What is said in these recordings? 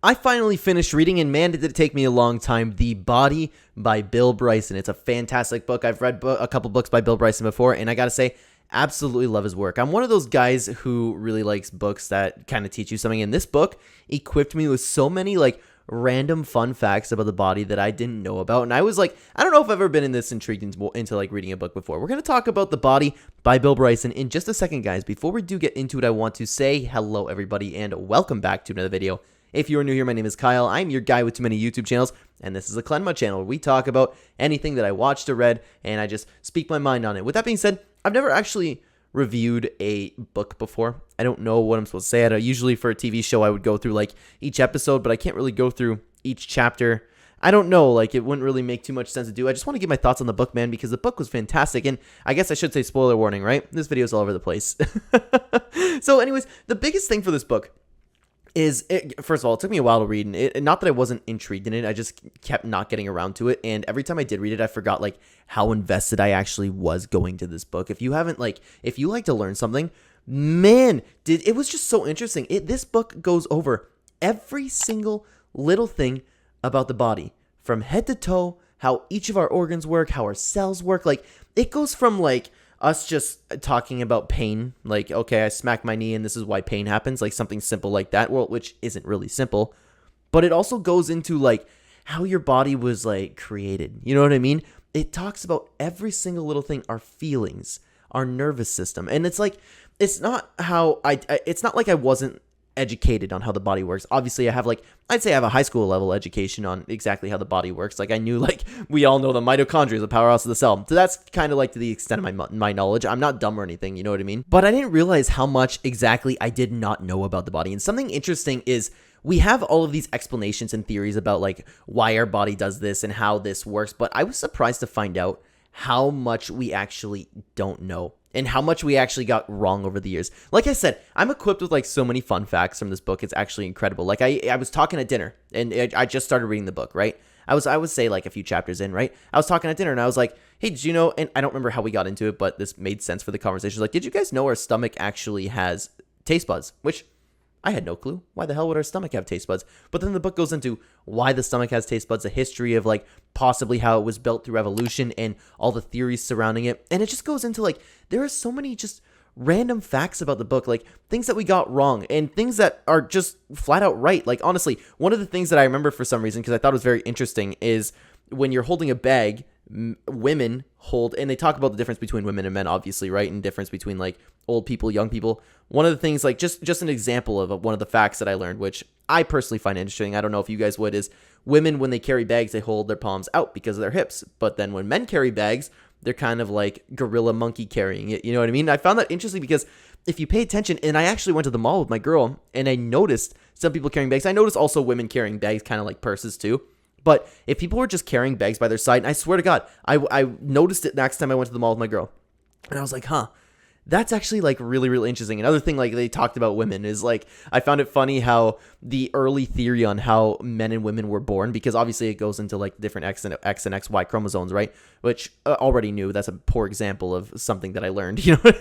I finally finished reading, and man, did it take me a long time, The Body by Bill Bryson. It's a fantastic book. I've read a couple books by Bill Bryson before, and I gotta say, absolutely love his work. I'm one of those guys who really likes books that kind of teach you something, and this book equipped me with so many, random fun facts about the body that I didn't know about, and I was like, I don't know if I've ever been this intrigued into reading a book before. We're going to talk about The Body by Bill Bryson in just a second, guys. Before we do get into it, I want to say hello, everybody, and welcome back to another video. If you are new here, my name is Kyle. I'm your guy with too many YouTube channels, and this is the Clenema channel where we talk about anything that I watched or read, and I just speak my mind on it. With that being said, I've never actually reviewed a book before. I don't know what I'm supposed to say. Usually for a TV show, I would go through each episode, but I can't really go through each chapter. I don't know, it wouldn't really make too much sense to do. I just want to give my thoughts on the book, man, because the book was fantastic, and I guess I should say spoiler warning, right? This video is all over the place. So anyways, the biggest thing for this book is, first of all, it took me a while to read, and not that I wasn't intrigued in it, I just kept not getting around to it, and every time I did read it, I forgot, how invested I actually was going to this book. If you haven't, if you like to learn something, man, it was just so interesting. This book goes over every single little thing about the body, from head to toe, how each of our organs work, how our cells work. It goes from, us just talking about pain, okay, I smack my knee and this is why pain happens, something simple like that, well, which isn't really simple, but it also goes into, how your body was, created, you know what I mean? It talks about every single little thing, our feelings, our nervous system, and it's it's not how it's not like I wasn't educated on how the body works. Obviously, I have I'd say I have a high school level education on exactly how the body works. I knew we all know the mitochondria is the powerhouse of the cell. So that's kind of to the extent of my knowledge. I'm not dumb or anything, you know what I mean? But I didn't realize how much exactly I did not know about the body. And something interesting is we have all of these explanations and theories about why our body does this and how this works, but I was surprised to find out how much we actually don't know and how much we actually got wrong over the years. Like I said, I'm equipped with so many fun facts from this book. It's actually incredible. I was talking at dinner, and I just started reading the book, right? I would say a few chapters in, right? I was talking at dinner, and I was like, hey, did you know, and I don't remember how we got into it, but this made sense for the conversation. Did you guys know our stomach actually has taste buds? Which I had no clue. Why the hell would our stomach have taste buds? But then the book goes into why the stomach has taste buds, the history of possibly how it was built through evolution and all the theories surrounding it. And it just goes into there are so many just random facts about the book, things that we got wrong and things that are just flat out right. Honestly, one of the things that I remember for some reason, because I thought it was very interesting, is when you're holding a bag, women hold, and they talk about the difference between women and men, obviously, right? And difference between old people, young people. One of the things, just an example of one of the facts that I learned, which I personally find interesting, I don't know if you guys would, is women, when they carry bags, they hold their palms out because of their hips. But then when men carry bags, they're kind of gorilla monkey carrying it. You know what I mean? I found that interesting because if you pay attention, and I actually went to the mall with my girl, and I noticed some people carrying bags. I noticed also women carrying bags, kind of like purses too. But if people were just carrying bags by their side, and I swear to God, I noticed it next time I went to the mall with my girl. And I was like, huh, that's actually really, really interesting. Another thing they talked about women is I found it funny how the early theory on how men and women were born, because obviously it goes into different X and XY chromosomes, right? Which already knew that's a poor example of something that I learned, you know.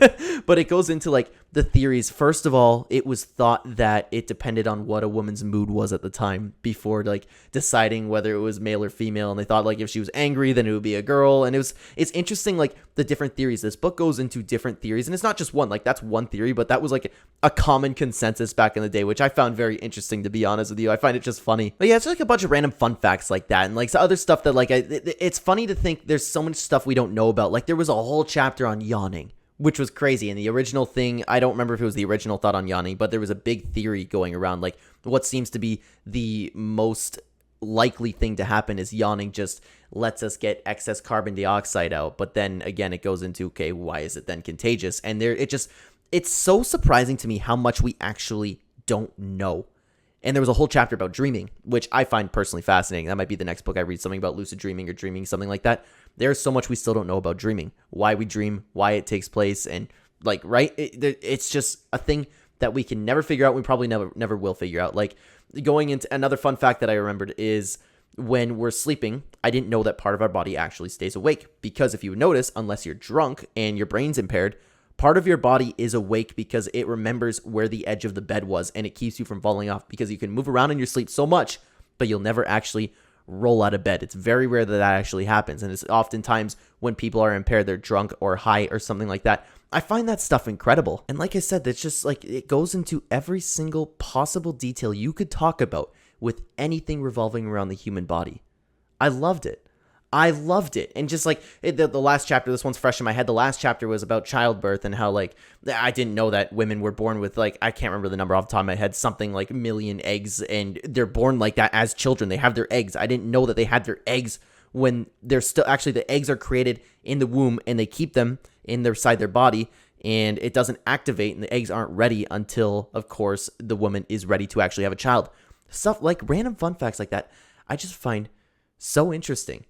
But it goes into the theories. First of all, it was thought that it depended on what a woman's mood was at the time before deciding whether it was male or female, and they thought if she was angry, then it would be a girl. And it's interesting the different theories. This book goes into different theories, and it's not just one. That's one theory, but that was a common consensus back in the day, which I found very interesting, to be honest with you. I find it just funny. But yeah, it's just a bunch of random fun facts like that, and some other stuff that it's funny to think there's so much stuff we don't know about. There was a whole chapter on yawning, which was crazy. And the original thing, I don't remember if it was the original thought on yawning, but there was a big theory going around, what seems to be the most likely thing to happen is yawning just lets us get excess carbon dioxide out. But then again, it goes into, okay, why is it then contagious? And it's so surprising to me how much we actually don't know. And there was a whole chapter about dreaming, which I find personally fascinating. That might be the next book I read, something about lucid dreaming or dreaming, something like that. There's so much we still don't know about dreaming, why we dream, why it takes place, and right? It's just a thing that we can never figure out. We probably never will figure out. Going into another fun fact that I remembered is when we're sleeping, I didn't know that part of our body actually stays awake, because if you notice, unless you're drunk and your brain's impaired, Part of your body is awake because it remembers where the edge of the bed was, and it keeps you from falling off because you can move around in your sleep so much, but you'll never actually roll out of bed. It's very rare that that actually happens, and it's oftentimes when people are impaired, they're drunk or high or something like that. I find that stuff incredible. And like I said, it's just like it goes into every single possible detail you could talk about with anything revolving around the human body. I loved it. I loved it. And just like the last chapter, this one's fresh in my head. The last chapter was about childbirth and how like I didn't know that women were born with like, I can't remember the number off the top of my head, something like 1 million eggs, and they're born like that as children. They have their eggs. I didn't know that they had their eggs when they're still, actually the eggs are created in the womb and they keep them inside their body, and it doesn't activate and the eggs aren't ready until, of course, the woman is ready to actually have a child. Stuff like random fun facts like that, I just find so interesting.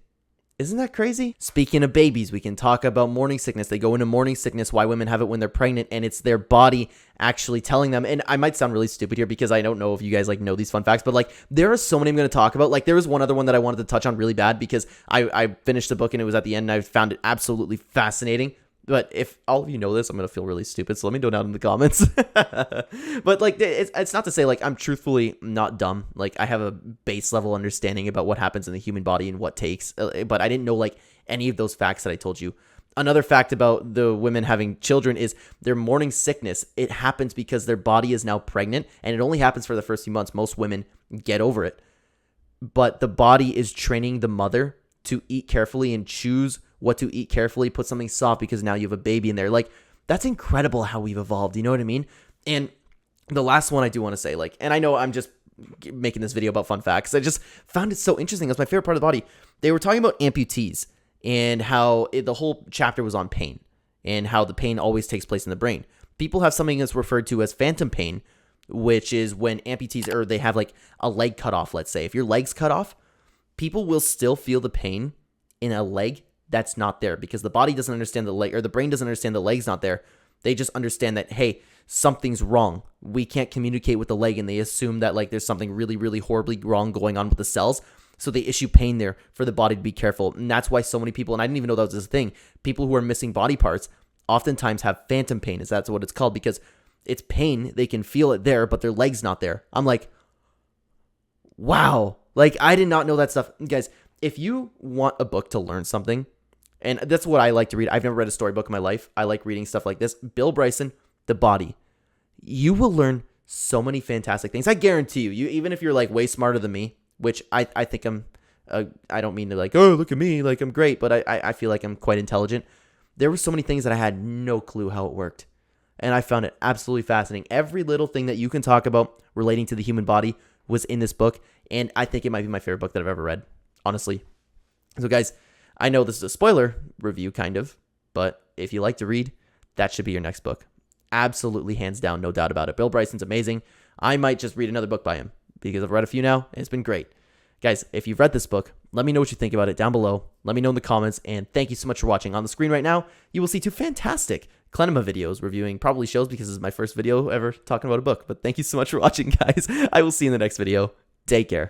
Isn't that crazy? Speaking of babies, we can talk about morning sickness. They go into morning sickness, why women have it when they're pregnant, and it's their body actually telling them. And I might sound really stupid here because I don't know if you guys like know these fun facts, but like there are so many I'm going to talk about. Like there was one other one that I wanted to touch on really bad because I finished the book and it was at the end and I found it absolutely fascinating. But if all of you know this, I'm going to feel really stupid. So let me know down in the comments. But like, it's not to say like I'm truthfully not dumb. Like I have a base level understanding about what happens in the human body and what takes. But I didn't know like any of those facts that I told you. Another fact about the women having children is their morning sickness. It happens because their body is now pregnant, and it only happens for the first few months. Most women get over it. But the body is training the mother to eat carefully and choose what to eat carefully, put something soft because now you have a baby in there. Like, that's incredible how we've evolved. You know what I mean? And the last one I do want to say, like, and I know I'm just making this video about fun facts. I just found it so interesting. That's my favorite part of the body. They were talking about amputees and how the whole chapter was on pain and how the pain always takes place in the brain. People have something that's referred to as phantom pain, which is when amputees, or they have like a leg cut off, let's say. If your leg's cut off, people will still feel the pain in a leg that's not there because the body doesn't understand the leg, or the brain doesn't understand the leg's not there. They just understand that, hey, something's wrong. We can't communicate with the leg, and they assume that like there's something really, really horribly wrong going on with the cells. So they issue pain there for the body to be careful. And that's why so many people, and I didn't even know that was a thing, people who are missing body parts oftentimes have phantom pain, is that's what it's called, because it's pain. They can feel it there, but their leg's not there. I'm like, wow. Like, I did not know that stuff. Guys, if you want a book to learn something, and that's what I like to read. I've never read a storybook in my life. I like reading stuff like this. Bill Bryson, The Body. You will learn so many fantastic things. I guarantee you, even if you're like way smarter than me, which I think I'm, I don't mean to like, oh, look at me, like I'm great, but I feel like I'm quite intelligent. There were so many things that I had no clue how it worked. And I found it absolutely fascinating. Every little thing that you can talk about relating to the human body was in this book. And I think it might be my favorite book that I've ever read, honestly. So guys, I know this is a spoiler review kind of, but if you like to read, that should be your next book. Absolutely, hands down, no doubt about it. Bill Bryson's amazing. I might just read another book by him because I've read a few now and it's been great. Guys, if you've read this book, let me know what you think about it down below. Let me know in the comments, and thank you so much for watching. On the screen right now, you will see 2 fantastic Clenema videos reviewing probably shows because this is my first video ever talking about a book. But thank you so much for watching, guys. I will see you in the next video. Take care.